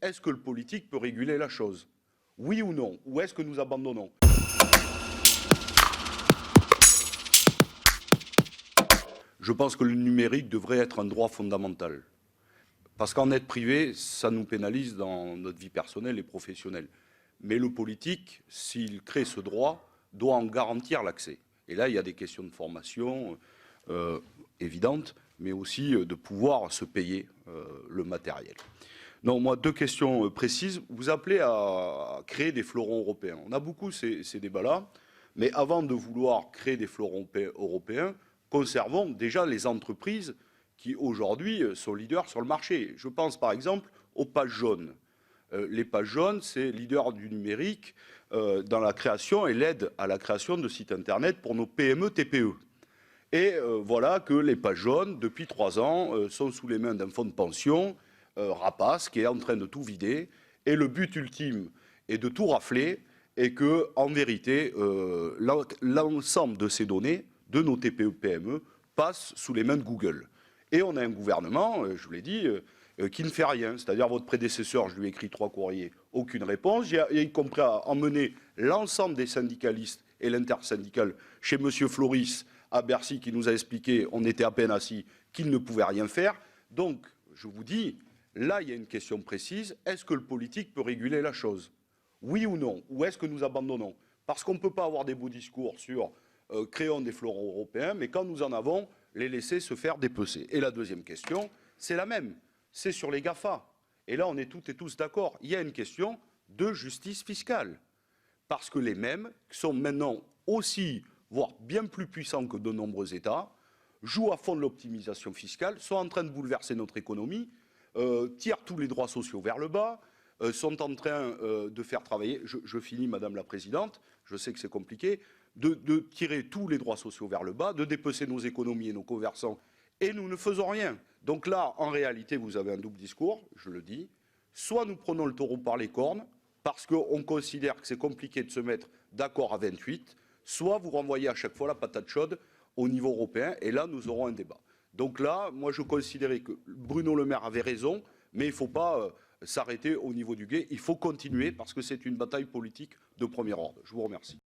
est-ce que le politique peut réguler la chose? Oui ou non? Ou est-ce que nous abandonnons? Je pense que le numérique devrait être un droit fondamental. Parce qu'en être privé, ça nous pénalise dans notre vie personnelle et professionnelle. Mais le politique, s'il crée ce droit, doit en garantir l'accès. Et là, il y a des questions de formation évidentes, mais aussi de pouvoir se payer le matériel. Non, moi, deux questions précises. Vous appelez à créer des fleurons européens. On a beaucoup ces débats-là, mais avant de vouloir créer des fleurons européens, conservons déjà les entreprises qui, aujourd'hui, sont leaders sur le marché. Je pense, par exemple, aux pages jaunes. Les pages jaunes, c'est leader du numérique dans la création et l'aide à la création de sites Internet pour nos PME, TPE. Et voilà que les pages jaunes, depuis 3 ans, sont sous les mains d'un fonds de pension rapace qui est en train de tout vider. Et le but ultime est de tout rafler et que, en vérité, l'ensemble de ces données de nos TPE, PME passe sous les mains de Google. Et on a un gouvernement, je vous l'ai dit, qui ne fait rien. C'est-à-dire votre prédécesseur, je lui ai écrit 3 courriers, aucune réponse. J'ai y compris à emmener l'ensemble des syndicalistes et l'intersyndicale chez M. Floris à Bercy qui nous a expliqué, on était à peine assis, qu'il ne pouvait rien faire. Donc, je vous dis, là, il y a une question précise. Est-ce que le politique peut réguler la chose? Oui ou non? Ou est-ce que nous abandonnons? Parce qu'on ne peut pas avoir des beaux discours sur créons des fleurons européens, mais quand nous en avons, les laisser se faire dépecer. Et la deuxième question, c'est la même. C'est sur les GAFA. Et là, on est toutes et tous d'accord. Il y a une question de justice fiscale. Parce que les mêmes sont maintenant aussi, voire bien plus puissants que de nombreux États, jouent à fond de l'optimisation fiscale, sont en train de bouleverser notre économie, tirent tous les droits sociaux vers le bas, sont en train de faire travailler, je finis Madame la Présidente, je sais que c'est compliqué, de tirer tous les droits sociaux vers le bas, de dépecer nos économies et nos commerçants, et nous ne faisons rien. Donc là, en réalité, vous avez un double discours, je le dis, soit nous prenons le taureau par les cornes, parce qu'on considère que c'est compliqué de se mettre d'accord à 28, soit vous renvoyez à chaque fois la patate chaude au niveau européen, et là, nous aurons un débat. Donc là, moi, je considérais que Bruno Le Maire avait raison, mais il ne faut pas s'arrêter au niveau du guet. Il faut continuer, parce que c'est une bataille politique de premier ordre. Je vous remercie.